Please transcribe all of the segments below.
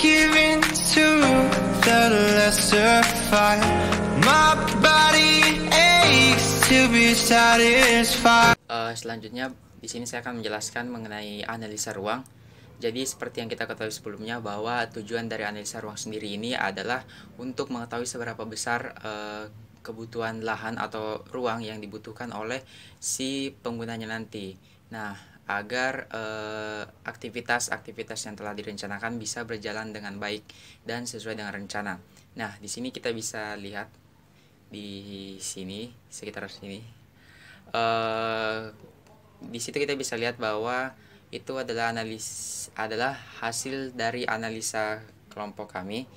give in to the lesser fight. My body aches to be satisfied. Selanjutnya di sini saya akan menjelaskan mengenai analisa ruang. Jadi seperti yang kita ketahui sebelumnya bahwa tujuan dari analisa ruang sendiri ini adalah untuk mengetahui seberapa besar kebutuhan lahan atau ruang yang dibutuhkan oleh si penggunanya nanti. Nah, agar aktivitas-aktivitas yang telah direncanakan bisa berjalan dengan baik dan sesuai dengan rencana. Nah, di sini kita bisa lihat di sini sekitar sini. Di situ kita bisa lihat bahwa itu adalah hasil dari analisa kelompok kami.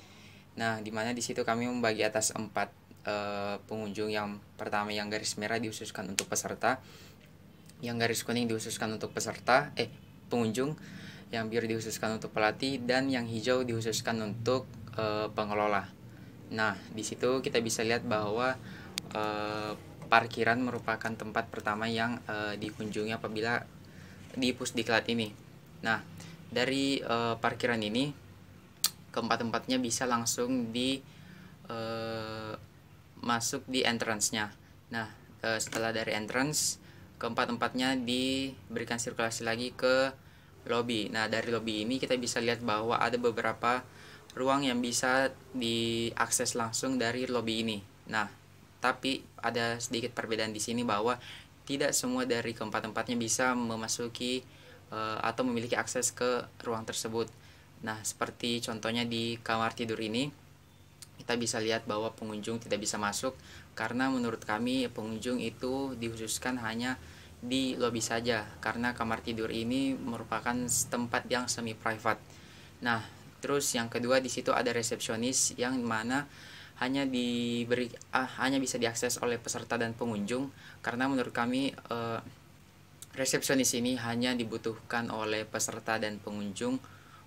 Nah, dimana di situ kami membagi atas 4 pengunjung. Yang pertama yang garis merah dihususkan untuk peserta, yang garis kuning dihususkan untuk pengunjung, yang biru dihususkan untuk pelatih, dan yang hijau dihususkan untuk pengelola. Nah, di situ kita bisa lihat bahwa parkiran merupakan tempat pertama yang dikunjungi apabila di Pusdiklat ini. Nah, dari parkiran ini keempat-empatnya bisa langsung masuk di entrance-nya. Nah, setelah dari entrance, keempat-empatnya diberikan sirkulasi lagi ke lobby. Nah, dari lobby ini kita bisa lihat bahwa ada beberapa ruang yang bisa diakses langsung dari lobby ini. Nah, tapi ada sedikit perbedaan di sini bahwa tidak semua dari keempat-empatnya bisa memasuki atau memiliki akses ke ruang tersebut. Nah, seperti contohnya di kamar tidur ini, kita bisa lihat bahwa pengunjung tidak bisa masuk karena menurut kami pengunjung itu dikhususkan hanya di lobi saja, karena kamar tidur ini merupakan tempat yang semi private. Nah, terus yang kedua di situ ada resepsionis yang mana hanya bisa diakses oleh peserta dan pengunjung, karena menurut kami resepsionis ini hanya dibutuhkan oleh peserta dan pengunjung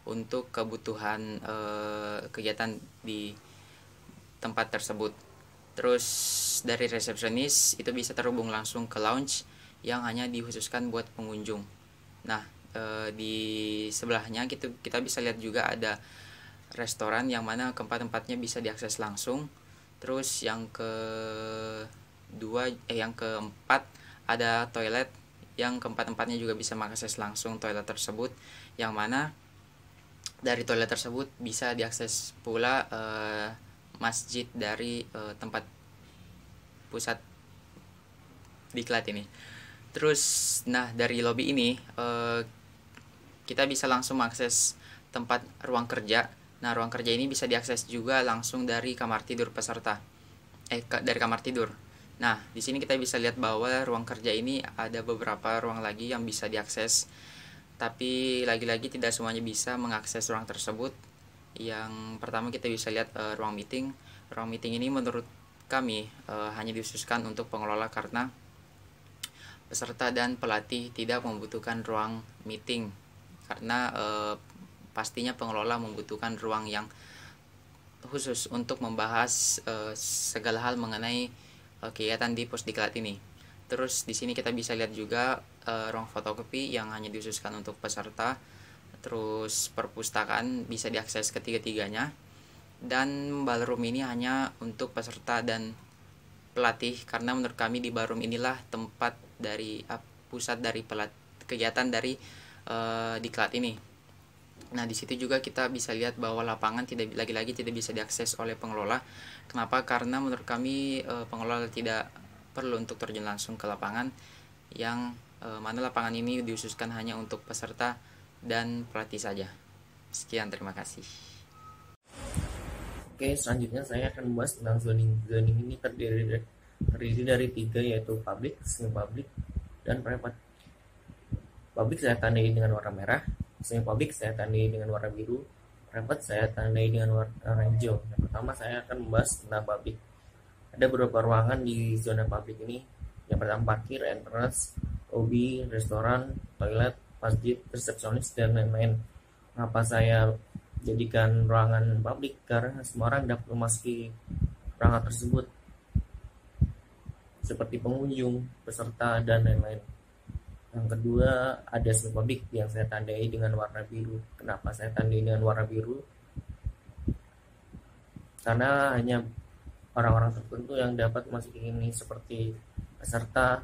untuk kebutuhan kegiatan di tempat tersebut. Terus dari resepsionis itu bisa terhubung langsung ke lounge yang hanya dikhususkan buat pengunjung. Nah, di sebelahnya kita bisa lihat juga ada restoran yang mana keempat-empatnya bisa diakses langsung. Terus yang keempat ada toilet yang keempat-empatnya juga bisa mengakses langsung toilet tersebut, yang mana dari toilet tersebut bisa diakses pula masjid dari tempat pusat diklat ini. Terus nah, dari lobby ini kita bisa langsung mengakses tempat ruang kerja. Nah, ruang kerja ini bisa diakses juga langsung dari kamar tidur peserta. Dari kamar tidur. Nah, di sini kita bisa lihat bahwa ruang kerja ini ada beberapa ruang lagi yang bisa diakses. Tapi lagi-lagi tidak semuanya bisa mengakses ruang tersebut. Yang pertama kita bisa lihat ruang meeting. Ruang meeting ini menurut kami hanya dikhususkan untuk pengelola karena peserta dan pelatih tidak membutuhkan ruang meeting. Karena pastinya pengelola membutuhkan ruang yang khusus untuk membahas segala hal mengenai kegiatan di Pusdiklat ini. Terus di sini kita bisa lihat juga ruang fotokopi yang hanya dikhususkan untuk peserta. Terus perpustakaan bisa diakses ketiga-tiganya. Dan ballroom ini hanya untuk peserta dan pelatih, karena menurut kami di ballroom inilah tempat dari pusat dari kegiatan dari diklat ini. Nah, di situ juga kita bisa lihat bahwa lapangan tidak bisa diakses oleh pengelola. Kenapa? Karena menurut kami pengelola tidak perlu untuk terjun langsung ke lapangan, yang mana lapangan ini dikhususkan hanya untuk peserta dan pelatih saja. Sekian, terima kasih. Oke, selanjutnya saya akan membahas tentang zoning. Zoning ini terdiri dari 3, yaitu public, semi public, dan private. Public saya tandai dengan warna merah, semi public saya tandai dengan warna biru, private saya tandai dengan warna hijau. Yang pertama saya akan membahas tentang public. Ada beberapa ruangan di zona public ini. Yang pertama parkir, entrance, lobby, restoran, toilet, masjid, resepsionis, dan lain-lain. Kenapa saya jadikan ruangan publik? Karena semua orang dapat memasuki ruangan tersebut, seperti pengunjung, peserta, dan lain-lain. Yang kedua ada semi publik yang saya tandai dengan warna biru. Kenapa saya tandai dengan warna biru? karena hanya orang-orang tertentu yang dapat masuk ini, seperti peserta,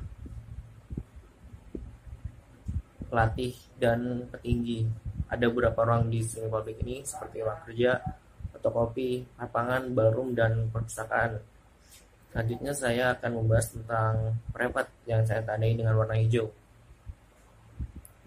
pelatih, dan petinggi. Ada beberapa orang di semi publik ini seperti ruang kerja, fotokopi, lapangan, ballroom, dan perpustakaan. Selanjutnya saya akan membahas tentang prepat yang saya tandai dengan warna hijau.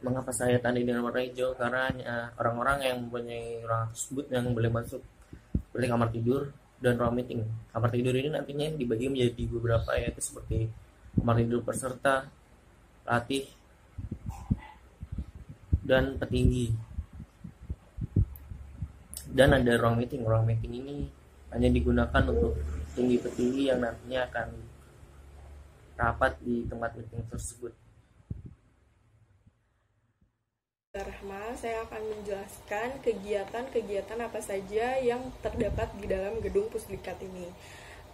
Mengapa saya tandai dengan warna hijau? Karena orang-orang yang mempunyai ruang tersebut yang boleh masuk, seperti kamar tidur dan ruang meeting. Kamar tidur ini nantinya dibagi menjadi beberapa, yaitu seperti kamar tidur peserta, pelatih, dan petinggi. Dan ada ruang meeting. Ruang meeting ini hanya digunakan untuk petinggi-petinggi yang nantinya akan rapat di tempat meeting tersebut. Rahma, saya akan menjelaskan kegiatan-kegiatan apa saja yang terdapat di dalam gedung Pusdikat ini.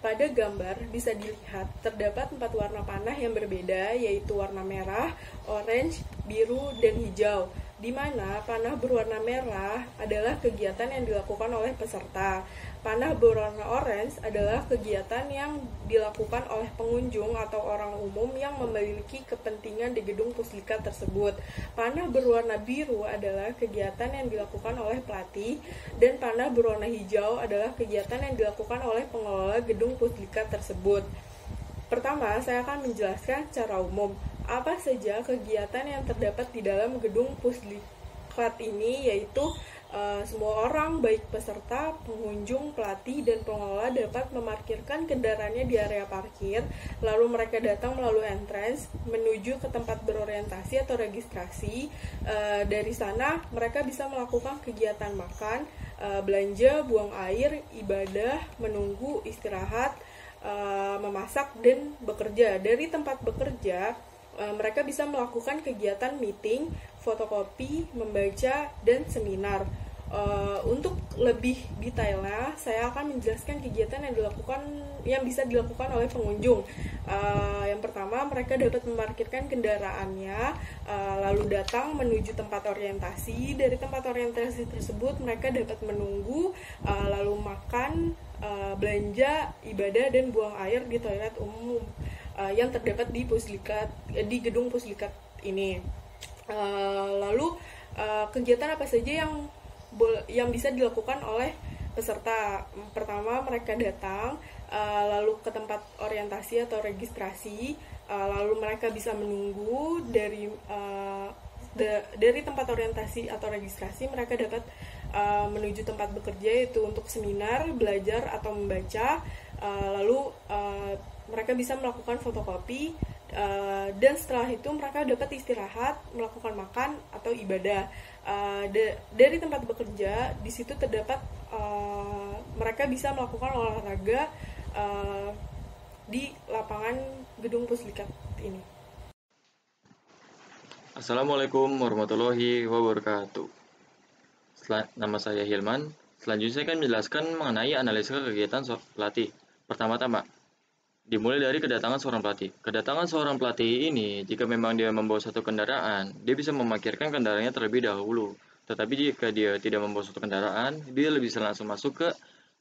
Pada gambar bisa dilihat terdapat 4 warna panah yang berbeda, yaitu warna merah, orange, biru, dan hijau, di mana panah berwarna merah adalah kegiatan yang dilakukan oleh peserta. Panah berwarna orange adalah kegiatan yang dilakukan oleh pengunjung atau orang umum yang memiliki kepentingan di gedung Pusdikat tersebut. Panah berwarna biru adalah kegiatan yang dilakukan oleh pelatih, dan panah berwarna hijau adalah kegiatan yang dilakukan oleh pengelola gedung Pusdikat tersebut. Pertama, saya akan menjelaskan secara umum apa saja kegiatan yang terdapat di dalam gedung Pusdikat ini, yaitu semua orang, baik peserta, pengunjung, pelatih, dan pengelola dapat memarkirkan kendaraannya di area parkir, lalu mereka datang melalui entrance menuju ke tempat berorientasi atau registrasi. Dari sana mereka bisa melakukan kegiatan makan, belanja, buang air, ibadah, menunggu, istirahat, memasak, dan bekerja. Dari tempat bekerja, mereka bisa melakukan kegiatan meeting, fotokopi, membaca, dan seminar. Untuk lebih detailnya, saya akan menjelaskan kegiatan yang bisa dilakukan oleh pengunjung. Yang pertama, mereka dapat memarkirkan kendaraannya, lalu datang menuju tempat orientasi. Dari tempat orientasi tersebut, mereka dapat menunggu, lalu makan, belanja, ibadah, dan buang air di toilet umum yang terdapat di gedung Pusdikat ini. Lalu kegiatan apa saja yang bisa dilakukan oleh peserta? Pertama, mereka datang lalu ke tempat orientasi atau registrasi, lalu mereka bisa menunggu. Dari tempat orientasi atau registrasi mereka dapat menuju tempat bekerja, yaitu untuk seminar, belajar, atau membaca. Lalu mereka bisa melakukan fotokopi, dan setelah itu mereka dapat istirahat, melakukan makan atau ibadah. Dari tempat bekerja, di situ terdapat mereka bisa melakukan olahraga di lapangan gedung Pusdikat ini. Assalamualaikum warahmatullahi wabarakatuh. Nama saya Hilman. Selanjutnya saya akan menjelaskan mengenai analisa kegiatan pelatih. Pertama-tama, dimulai dari kedatangan seorang pelatih. Kedatangan seorang pelatih ini, jika memang dia membawa satu kendaraan, dia bisa memarkirkan kendaraannya terlebih dahulu. Tetapi jika dia tidak membawa satu kendaraan, dia lebih bisa langsung masuk ke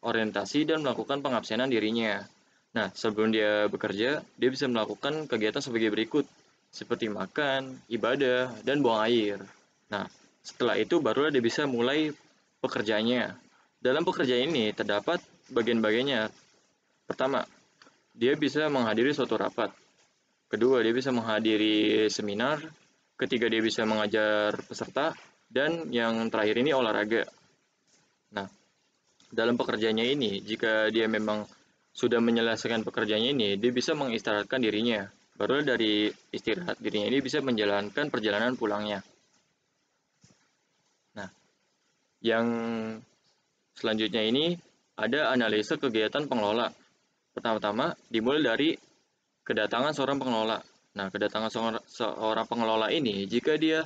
orientasi dan melakukan pengabsenan dirinya. Nah, sebelum dia bekerja, dia bisa melakukan kegiatan sebagai berikut, seperti makan, ibadah, dan buang air. Nah, setelah itu barulah dia bisa mulai pekerjaannya. Dalam pekerjaan ini terdapat bagian-bagiannya. Pertama, dia bisa menghadiri suatu rapat. Kedua, dia bisa menghadiri seminar. Ketiga, dia bisa mengajar peserta. Dan yang terakhir ini olahraga. Nah, dalam pekerjaannya ini, jika dia memang sudah menyelesaikan pekerjaannya ini, dia bisa mengistirahatkan dirinya. Baru dari istirahat dirinya ini bisa menjalankan perjalanan pulangnya. Nah, yang selanjutnya ini ada analisa kegiatan pengelola. Pertama-tama dimulai dari kedatangan seorang pengelola. Nah, kedatangan seorang pengelola ini, jika dia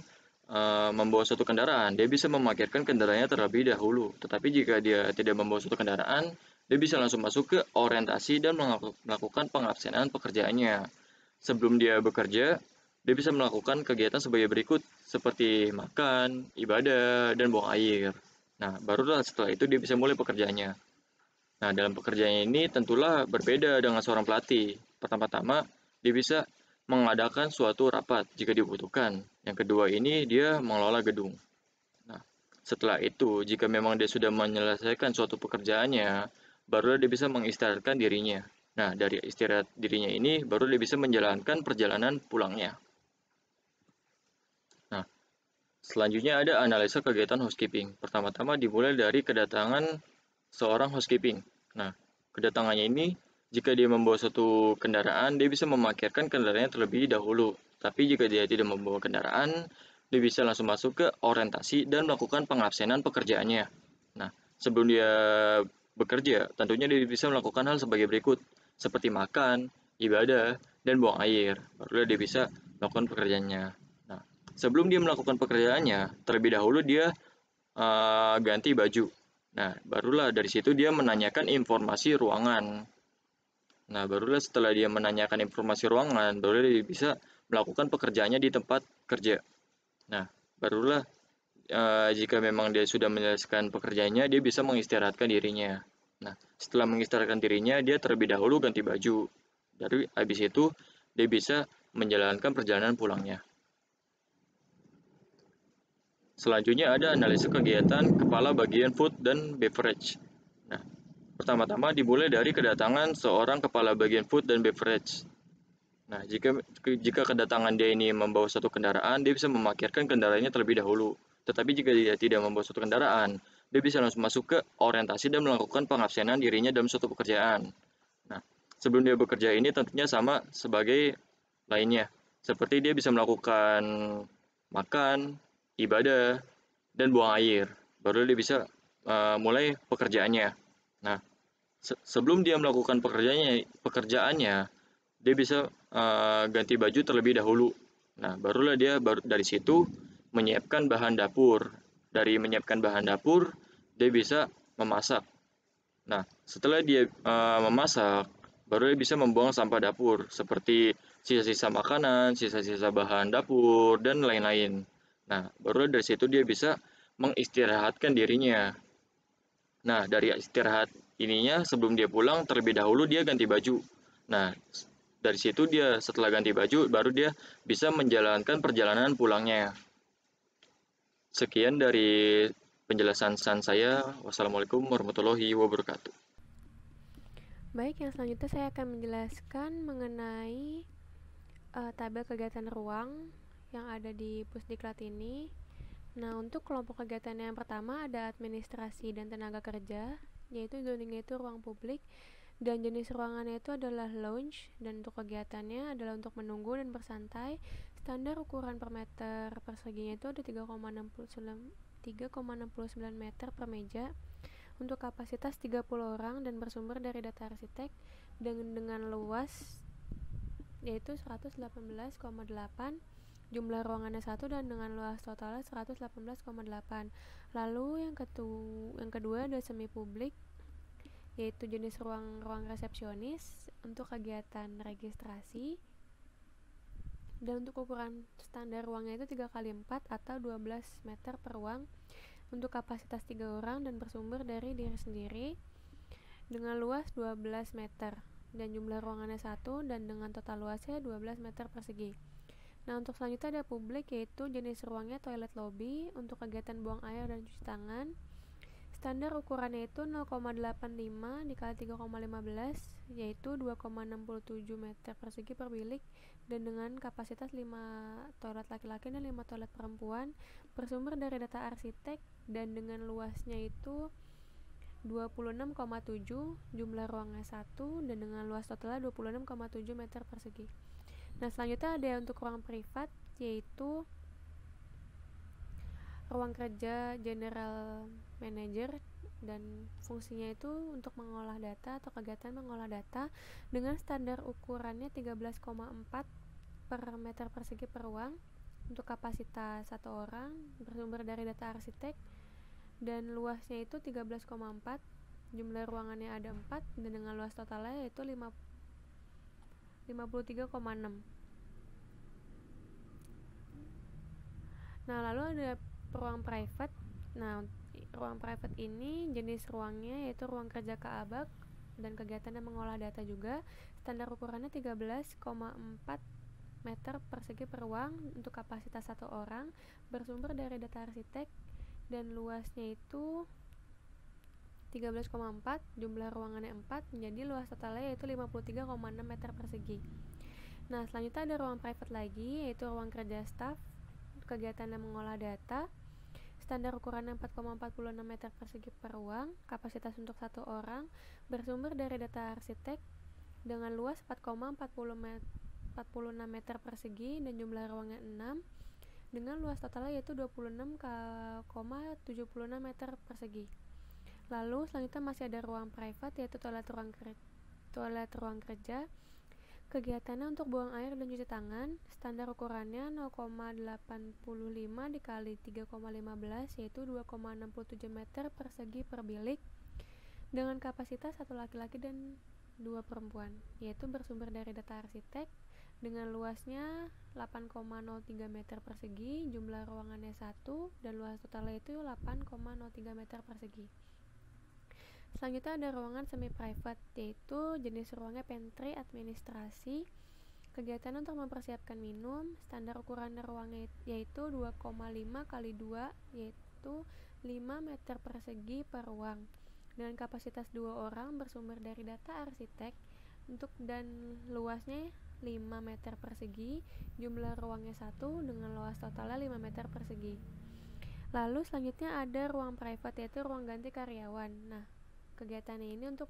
membawa suatu kendaraan, dia bisa memarkirkan kendaraannya terlebih dahulu. Tetapi jika dia tidak membawa suatu kendaraan, dia bisa langsung masuk ke orientasi dan melakukan pengabsenan pekerjaannya. Sebelum dia bekerja, dia bisa melakukan kegiatan sebagai berikut, seperti makan, ibadah, dan buang air. Nah, baru setelah itu dia bisa mulai pekerjaannya. Nah, dalam pekerjaannya ini tentulah berbeda dengan seorang pelatih. Pertama-tama, dia bisa mengadakan suatu rapat jika dibutuhkan. Yang kedua ini dia mengelola gedung. Nah, setelah itu, jika memang dia sudah menyelesaikan suatu pekerjaannya, baru dia bisa mengistirahatkan dirinya. Nah, dari istirahat dirinya ini, baru dia bisa menjalankan perjalanan pulangnya. Nah, selanjutnya ada analisa kegiatan housekeeping. Pertama-tama dimulai dari kedatangan seorang housekeeping. Nah, kedatangannya ini, jika dia membawa suatu kendaraan, dia bisa memarkirkan kendaraannya terlebih dahulu. Tapi jika dia tidak membawa kendaraan, dia bisa langsung masuk ke orientasi dan melakukan pengabsenan pekerjaannya. Nah, sebelum dia bekerja, tentunya dia bisa melakukan hal sebagai berikut, seperti makan, ibadah, dan buang air. Barulah dia bisa melakukan pekerjaannya. Nah, sebelum dia melakukan pekerjaannya, terlebih dahulu dia ganti baju. Nah, barulah dari situ dia menanyakan informasi ruangan. Nah, barulah setelah dia menanyakan informasi ruangan, barulah dia bisa melakukan pekerjaannya di tempat kerja. Nah, barulah jika memang dia sudah menyelesaikan pekerjaannya, dia bisa mengistirahatkan dirinya. Nah, setelah mengistirahatkan dirinya, dia terlebih dahulu ganti baju. Dari habis itu, dia bisa menjalankan perjalanan pulangnya. Selanjutnya ada analisis kegiatan kepala bagian food dan beverage. Nah, pertama-tama dimulai dari kedatangan seorang kepala bagian food dan beverage. Nah, jika kedatangan dia ini membawa satu kendaraan, dia bisa memarkirkan kendaraannya terlebih dahulu. Tetapi jika dia tidak membawa suatu kendaraan, dia bisa langsung masuk ke orientasi dan melakukan pengabsenan dirinya dalam suatu pekerjaan. Nah, sebelum dia bekerja ini tentunya sama sebagai lainnya. Seperti dia bisa melakukan makan, ibadah, dan buang air. Baru dia bisa mulai pekerjaannya. Nah, sebelum dia melakukan pekerjaannya, dia bisa ganti baju terlebih dahulu. Nah, barulah dia dari situ menyiapkan bahan dapur. Dari menyiapkan bahan dapur, dia bisa memasak. Nah, setelah dia memasak, baru dia bisa membuang sampah dapur seperti sisa-sisa makanan, sisa-sisa bahan dapur, dan lain-lain. Nah, baru dari situ dia bisa mengistirahatkan dirinya. Nah, dari istirahat ininya sebelum dia pulang terlebih dahulu dia ganti baju. Nah, dari situ dia setelah ganti baju baru dia bisa menjalankan perjalanan pulangnya. Sekian dari penjelasan saya. Wassalamualaikum warahmatullahi wabarakatuh. Baik, yang selanjutnya saya akan menjelaskan mengenai tabel kegiatan ruang yang ada di Pusdiklat ini. Nah, untuk kelompok kegiatan yang pertama ada administrasi dan tenaga kerja, yaitu zoningnya itu ruang publik, dan jenis ruangannya itu adalah lounge, dan untuk kegiatannya adalah untuk menunggu dan bersantai. Standar ukuran per meter perseginya itu ada 3,69 meter per meja. Untuk kapasitas 30 orang dan bersumber dari data arsitek dengan luas yaitu 118,8, jumlah ruangannya 1 dan dengan luas totalnya 118,8. Lalu yang kedua ada semi publik, yaitu jenis ruang resepsionis untuk kegiatan registrasi, dan untuk ukuran standar ruangnya itu 3x4 atau 12 meter per ruang, untuk kapasitas 3 orang dan bersumber dari diri sendiri dengan luas 12 meter dan jumlah ruangannya 1 dan dengan total luasnya 12 meter persegi. Nah, untuk selanjutnya ada publik, yaitu jenis ruangnya toilet lobby untuk kegiatan buang air dan cuci tangan. Standar ukurannya itu 0,85 dikali 3,15 yaitu 2,67 meter persegi per bilik dan dengan kapasitas 5 toilet laki-laki dan 5 toilet perempuan, bersumber dari data arsitek dan dengan luasnya itu 26,7, jumlah ruangnya 1 dan dengan luas totalnya 26,7 meter persegi. Nah, selanjutnya ada untuk ruang privat, yaitu ruang kerja general manager dan fungsinya itu untuk mengolah data atau kegiatan mengolah data dengan standar ukurannya 13,4 per meter persegi per ruang untuk kapasitas 1 orang, bersumber dari data arsitek dan luasnya itu 13,4, jumlah ruangannya ada 4 dan dengan luas totalnya yaitu 53,6. Nah, lalu ada ruang private. Nah, ruang private ini jenis ruangnya yaitu ruang kerja Kaabak dan kegiatannya mengolah data juga. Standar ukurannya 13,4 meter persegi per ruang untuk kapasitas 1 orang, bersumber dari data arsitek, dan luasnya itu 13,4, jumlah ruangannya 4, menjadi luas totalnya yaitu 53,6 meter persegi. Nah, selanjutnya ada ruang private lagi, yaitu ruang kerja staff, kegiatannya mengolah data. Standar ukurannya 4,46 meter persegi per ruang, kapasitas untuk 1 orang, bersumber dari data arsitek, dengan luas 4,46 meter persegi dan jumlah ruangnya 6, dengan luas totalnya yaitu 26,76 meter persegi. Lalu selanjutnya masih ada ruang private, yaitu toilet ruang kerja. Kegiatannya untuk buang air dan cuci tangan. Standar ukurannya 0,85 dikali 3,15, yaitu 2,67 meter persegi per bilik, dengan kapasitas 1 laki-laki dan 2 perempuan, yaitu bersumber dari data arsitek, dengan luasnya 8,03 meter persegi, jumlah ruangannya 1, dan luas totalnya itu 8,03 meter persegi. Selanjutnya ada ruangan semi private, yaitu jenis ruangnya pantry administrasi. Kegiatan untuk mempersiapkan minum. Standar ukuran ruangnya yaitu 2,5 kali 2, yaitu 5 meter persegi per ruang, dengan kapasitas 2 orang, bersumber dari data arsitek, dan luasnya 5 meter persegi, jumlah ruangnya 1, dengan luas totalnya 5 meter persegi. Lalu selanjutnya ada ruang private, yaitu ruang ganti karyawan. Nah, kegiatannya ini untuk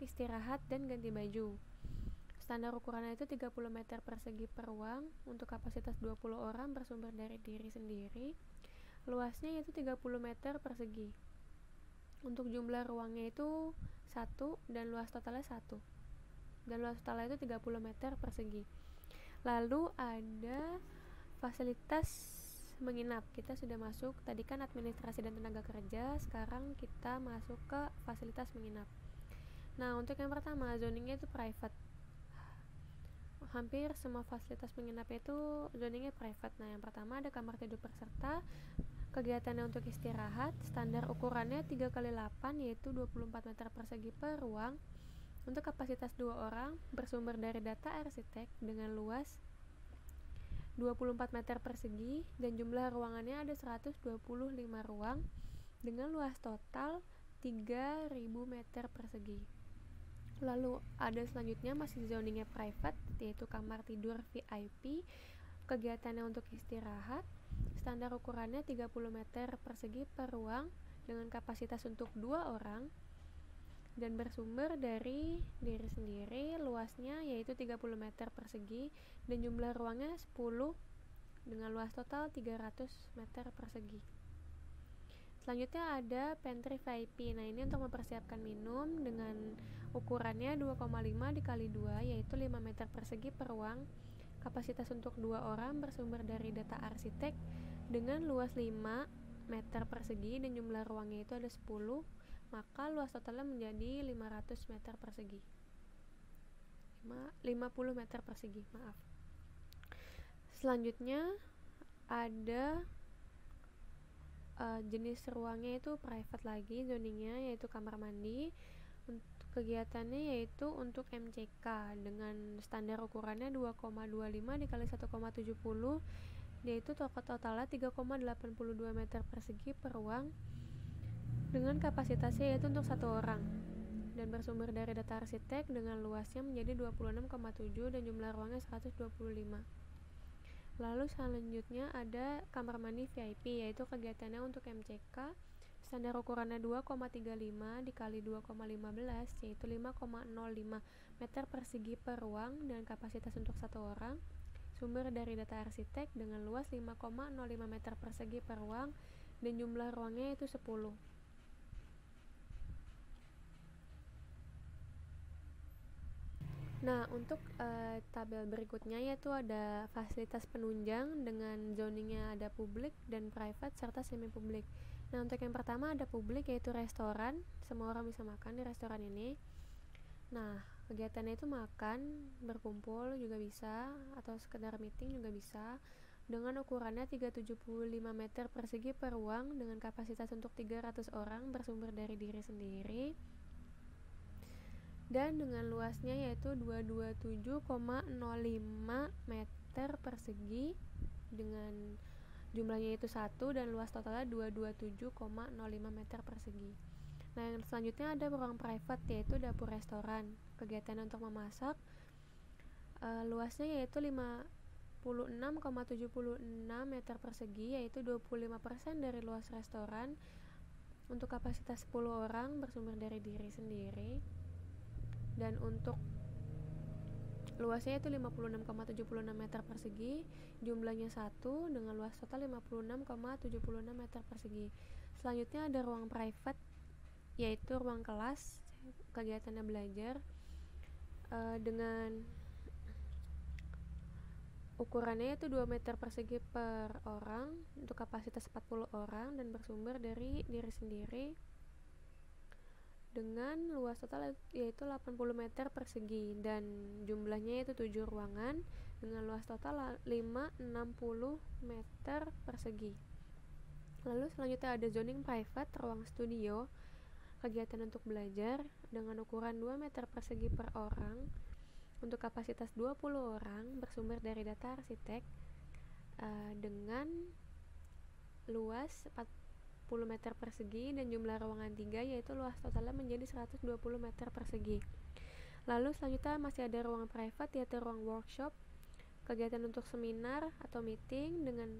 istirahat dan ganti baju. Standar ukurannya itu 30 meter persegi per ruang, untuk kapasitas 20 orang, bersumber dari diri sendiri. Luasnya yaitu 30 meter persegi. Untuk jumlah ruangnya itu 1 dan luas totalnya 1. Dan luas totalnya itu 30 meter persegi. Lalu ada fasilitas menginap. Kita sudah masuk, tadi kan administrasi dan tenaga kerja, sekarang kita masuk ke fasilitas menginap. Nah, untuk yang pertama, zoningnya itu private. Hampir semua fasilitas menginap itu zoningnya private. Nah, yang pertama ada kamar tidur peserta, kegiatannya untuk istirahat. Standar ukurannya 3x8, yaitu 24 meter persegi per ruang, untuk kapasitas 2 orang, bersumber dari data arsitek, dengan luas 24 meter persegi, dan jumlah ruangannya ada 125 ruang, dengan luas total 3000 meter persegi. Lalu ada selanjutnya masih zoningnya private, yaitu kamar tidur VIP, kegiatannya untuk istirahat. Standar ukurannya 30 meter persegi per ruang, dengan kapasitas untuk 2 orang, dan bersumber dari diri sendiri. Luasnya yaitu 30 meter persegi, dan jumlah ruangnya 10, dengan luas total 300 meter persegi. Selanjutnya ada pantry VIP. Nah, ini untuk mempersiapkan minum, dengan ukurannya 2,5 dikali 2, yaitu 5 meter persegi per ruang, kapasitas untuk 2 orang, bersumber dari data arsitek, dengan luas 5 meter persegi, dan jumlah ruangnya itu ada 10, maka luas totalnya menjadi 500 meter persegi. 50 meter persegi, maaf. Selanjutnya ada jenis ruangnya itu private lagi, zoningnya yaitu kamar mandi. Untuk kegiatannya yaitu untuk MCK, dengan standar ukurannya 2,25 dikali 1,70, yaitu totalnya 3,82 meter persegi per ruang, dengan kapasitasnya yaitu untuk 1 orang, dan bersumber dari data arsitek, dengan luasnya menjadi 26,7 dan jumlah ruangnya 125. Lalu selanjutnya ada kamar mandi VIP, yaitu kegiatannya untuk MCK. Standar ukurannya 2,35 dikali 2,15, yaitu 5,05 meter persegi per ruang, dengan kapasitas untuk 1 orang, sumber dari data arsitek, dengan luas 5,05 meter persegi per ruang, dan jumlah ruangnya itu 10. Nah, untuk tabel berikutnya yaitu ada fasilitas penunjang, dengan zoningnya ada publik dan private serta semi publik. Nah, untuk yang pertama ada publik, yaitu restoran. Semua orang bisa makan di restoran ini. Nah, kegiatannya itu makan, berkumpul juga bisa, atau sekedar meeting juga bisa. dengan ukurannya 375 meter persegi per ruang dengan kapasitas untuk 300 orang bersumber dari diri sendiri, dan dengan luasnya yaitu 227,05 meter persegi dengan jumlahnya itu 1 dan luas totalnya 227,05 meter persegi. Nah, yang selanjutnya ada ruang private yaitu dapur restoran. Kegiatan untuk memasak luasnya yaitu 56,76 meter persegi yaitu 25% dari luas restoran untuk kapasitas 10 orang bersumber dari diri sendiri, dan untuk luasnya itu 56,76 meter persegi, jumlahnya 1 dengan luas total 56,76 meter persegi. Selanjutnya ada ruang private yaitu ruang kelas, kegiatannya belajar dengan ukurannya itu 2 meter persegi per orang untuk kapasitas 40 orang dan bersumber dari diri sendiri dengan luas total yaitu 80 meter persegi dan jumlahnya itu 7 ruangan dengan luas total 560 meter persegi. Lalu selanjutnya ada zoning private, ruang studio, kegiatan untuk belajar dengan ukuran 2 meter persegi per orang untuk kapasitas 20 orang bersumber dari data arsitek dengan luas 40 meter persegi dan jumlah ruangan 3 yaitu luas totalnya menjadi 120 meter persegi. Lalu selanjutnya masih ada ruang private yaitu ruang workshop, kegiatan untuk seminar atau meeting dengan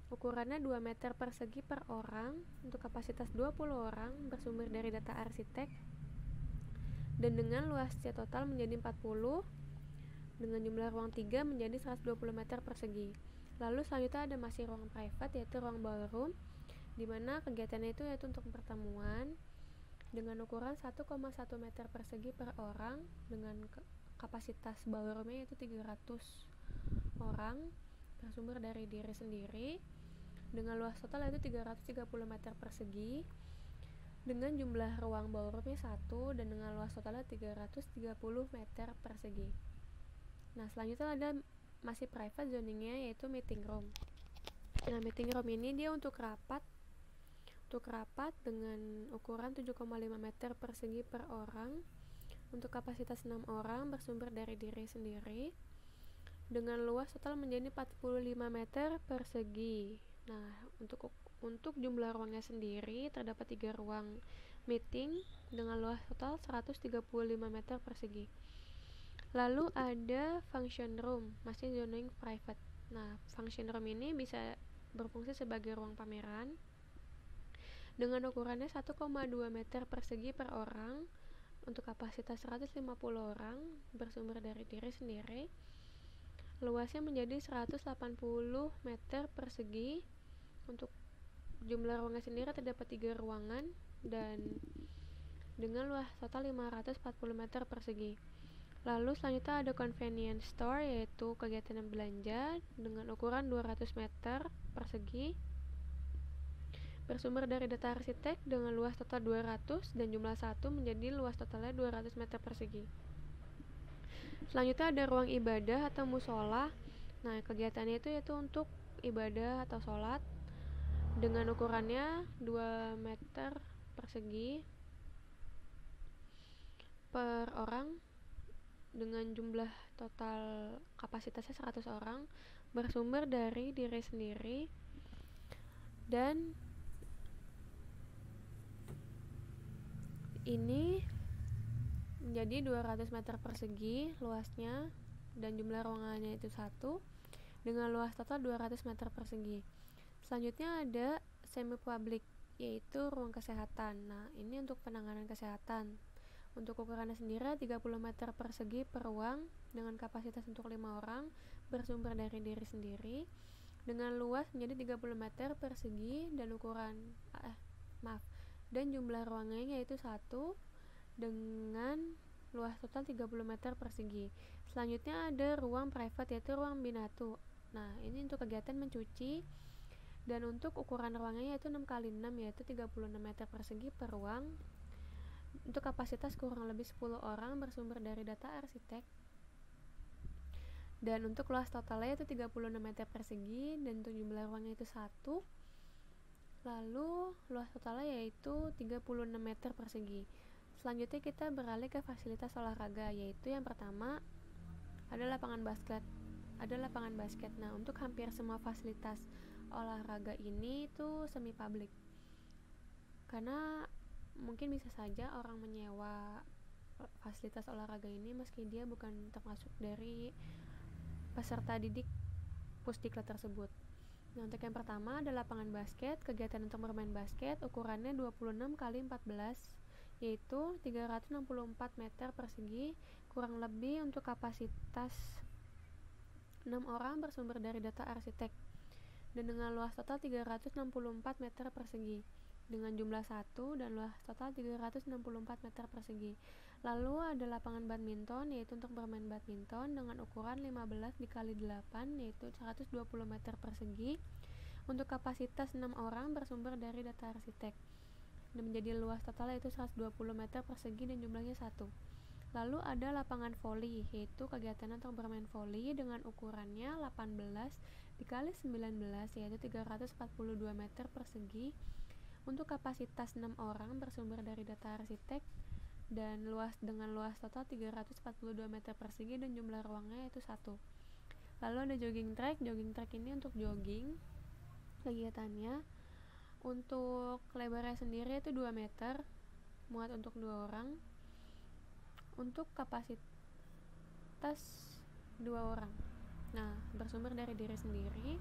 ukurannya 2 meter persegi per orang untuk kapasitas 20 orang bersumber dari data arsitek dan dengan luasnya total menjadi 40 dengan jumlah ruang 3 menjadi 120 meter persegi. Lalu selanjutnya ada masih ruang private yaitu ruang ballroom, di mana kegiatannya itu yaitu untuk pertemuan dengan ukuran 1,1 meter persegi per orang dengan kapasitas ballroomnya yaitu 300 orang bersumber dari diri sendiri dengan luas total yaitu 330 meter persegi dengan jumlah ruang ballroomnya 1 dan dengan luas totalnya 330 meter persegi. Nah, selanjutnya ada masih private zoningnya yaitu meeting room. Nah, meeting room ini dia untuk rapat dengan ukuran 7,5 meter persegi per orang untuk kapasitas 6 orang bersumber dari diri sendiri dengan luas total menjadi 45 meter persegi. Nah, untuk jumlah ruangnya sendiri terdapat 3 ruang meeting dengan luas total 135 meter persegi. Lalu ada function room, masih zoning private. Nah, function room ini bisa berfungsi sebagai ruang pameran dengan ukurannya 1,2 meter persegi per orang untuk kapasitas 150 orang bersumber dari diri sendiri. Luasnya menjadi 180 meter persegi. Untuk jumlah ruangnya sendiri terdapat 3 ruangan dan dengan luas total 540 meter persegi. Lalu selanjutnya ada convenience store yaitu kegiatan belanja dengan ukuran 200 meter persegi bersumber dari data arsitek dengan luas total 200 dan jumlah 1 menjadi luas totalnya 200 meter persegi. Selanjutnya ada ruang ibadah atau musola. Nah, kegiatannya itu yaitu untuk ibadah atau sholat dengan ukurannya 2 meter persegi per orang dengan jumlah total kapasitasnya 100 orang bersumber dari diri sendiri dan ini menjadi 200 meter persegi luasnya dan jumlah ruangannya itu 1 dengan luas total 200 meter persegi. Selanjutnya ada semi public yaitu ruang kesehatan. Nah, ini untuk penanganan kesehatan. Untuk ukurannya sendiri 30 meter persegi per ruang dengan kapasitas untuk 5 orang bersumber dari diri sendiri dengan luas menjadi 30 meter persegi dan dan jumlah ruangannya yaitu 1 dengan luas total 30 meter persegi. Selanjutnya ada ruang private yaitu ruang binatu. Nah, ini untuk kegiatan mencuci dan untuk ukuran ruangnya yaitu 6x6 yaitu 36 meter persegi per ruang untuk kapasitas kurang lebih 10 orang bersumber dari data arsitek Dan untuk luas totalnya itu 36 meter persegi dan untuk jumlah ruangnya itu 1. Lalu luas totalnya yaitu 36 meter persegi. Selanjutnya kita beralih ke fasilitas olahraga, yaitu yang pertama ada lapangan basket. Nah, untuk hampir semua fasilitas olahraga ini itu semi publik. Karena mungkin bisa saja orang menyewa fasilitas olahraga ini meski dia bukan termasuk dari peserta didik Pusdiklat tersebut. Nah, untuk yang pertama ada lapangan basket. Kegiatan untuk bermain basket ukurannya 26 x 14, yaitu 364 meter persegi, kurang lebih untuk kapasitas 6 orang bersumber dari data arsitek, dan dengan luas total 364 meter persegi dengan jumlah 1 dan luas total 364 meter persegi. Lalu ada lapangan badminton, yaitu untuk bermain badminton dengan ukuran 15 x 8, yaitu 120 meter persegi untuk kapasitas 6 orang bersumber dari data arsitek, dan menjadi luas total yaitu 120 meter persegi dan jumlahnya 1. Lalu ada lapangan voli, yaitu kegiatan untuk bermain voli dengan ukurannya 18 x 19, yaitu 342 meter persegi untuk kapasitas 6 orang bersumber dari data arsitek, dan dengan luas total 342 meter persegi dan jumlah ruangnya yaitu 1. Lalu ada jogging track ini untuk jogging kegiatannya. Untuk lebarnya sendiri itu 2 meter, muat untuk 2 orang, untuk kapasitas 2 orang. Nah, bersumber dari diri sendiri.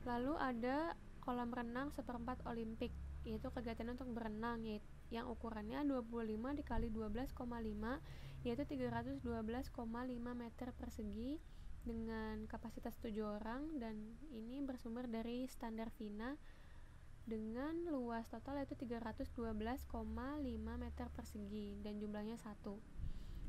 Lalu ada kolam renang seperempat olimpik, yaitu kegiatan untuk berenang yang ukurannya 25 x 12,5, yaitu 312,5 meter persegi dengan kapasitas 7 orang, dan ini bersumber dari standar FINA dengan luas total yaitu 312,5 meter persegi dan jumlahnya 1.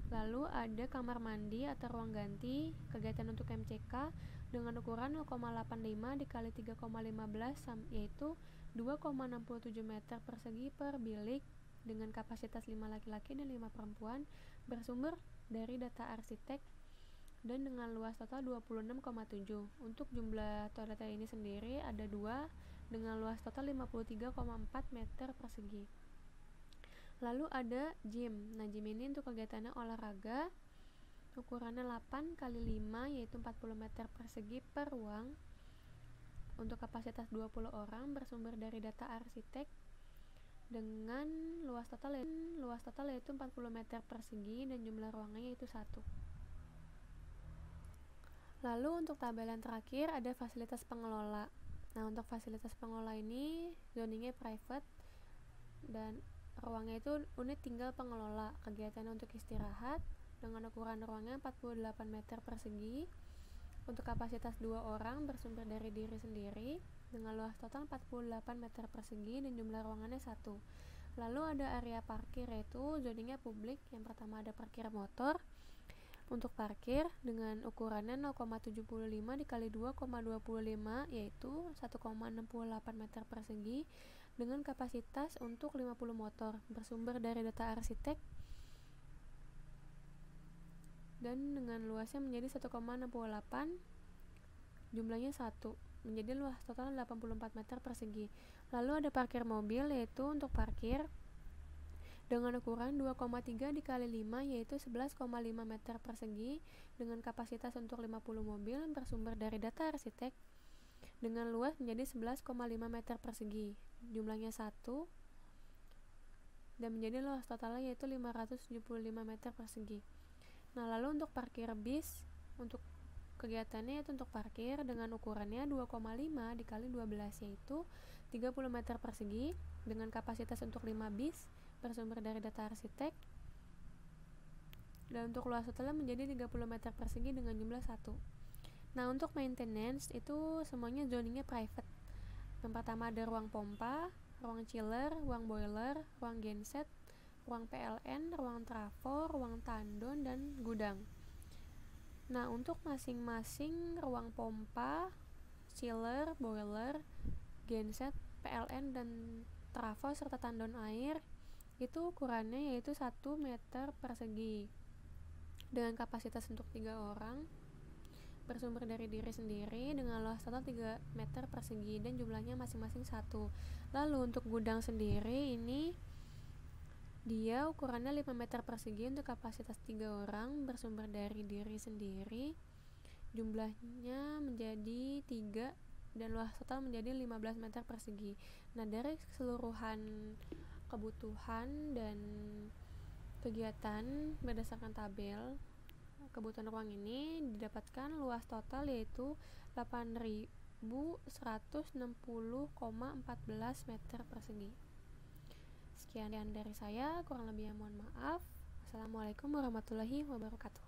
Lalu ada kamar mandi atau ruang ganti, kegiatan untuk MCK dengan ukuran 0,85 x 3,15, yaitu 2,67 meter persegi per bilik dengan kapasitas 5 laki-laki dan 5 perempuan, bersumber dari data arsitek dan dengan luas total 26,7. Untuk jumlah toilet ini sendiri ada 2 dengan luas total 53,4 meter persegi. Lalu ada gym. Nah, gym ini untuk kegiatannya olahraga, ukurannya 8 x 5, yaitu 40 meter persegi per ruang untuk kapasitas 20 orang, bersumber dari data arsitek dengan luas total yaitu 40 meter persegi dan jumlah ruangnya yaitu 1. Lalu untuk tabel yang terakhir ada fasilitas pengelola. Nah, untuk fasilitas pengelola ini zoningnya private dan ruangnya itu unit tinggal pengelola. Kegiatannya untuk istirahat dengan ukuran ruangnya 48 meter persegi untuk kapasitas 2 orang bersumber dari diri sendiri dengan luas total 48 meter persegi dan jumlah ruangannya 1. Lalu ada area parkir, yaitu zoningnya publik. Yang pertama ada parkir motor untuk parkir dengan ukurannya 0,75 x 2,25, yaitu 1,68 meter persegi dengan kapasitas untuk 50 motor, bersumber dari data arsitek dan dengan luasnya menjadi 1,68, jumlahnya 1, menjadi luas total 84 meter persegi. Lalu ada parkir mobil, yaitu untuk parkir dengan ukuran 2,3 x 5, yaitu 11,5 meter persegi dengan kapasitas untuk 50 mobil, bersumber dari data arsitek dengan luas menjadi 11,5 meter persegi, jumlahnya 1, dan menjadi luas totalnya yaitu 575 meter persegi. Nah, lalu untuk parkir bis, untuk kegiatannya yaitu untuk parkir dengan ukurannya 2,5 x 12, yaitu 30 meter persegi dengan kapasitas untuk 5 bis, bersumber dari data arsitek, dan untuk luas totalnya menjadi 30 meter persegi dengan jumlah 1. Nah, untuk maintenance itu semuanya zoningnya private. Yang pertama ada ruang pompa, ruang chiller, ruang boiler, ruang genset, ruang PLN, ruang trafo, ruang tandon, dan gudang. Nah, untuk masing-masing ruang pompa, chiller, boiler, genset, PLN, dan trafo serta tandon air itu ukurannya yaitu 1 meter persegi. dengan kapasitas untuk 3 orang, bersumber dari diri sendiri dengan luas total 3 meter persegi dan jumlahnya masing-masing 1. Lalu untuk gudang sendiri ini dia ukurannya 5 meter persegi untuk kapasitas 3 orang, bersumber dari diri sendiri, jumlahnya menjadi 3 dan luas total menjadi 15 meter persegi. Nah, dari keseluruhan kebutuhan dan kegiatan berdasarkan tabel kebutuhan ruang ini didapatkan luas total yaitu 8.160,14 meter persegi. Sekian dari saya, kurang lebihnya mohon maaf. Wassalamualaikum warahmatullahi wabarakatuh.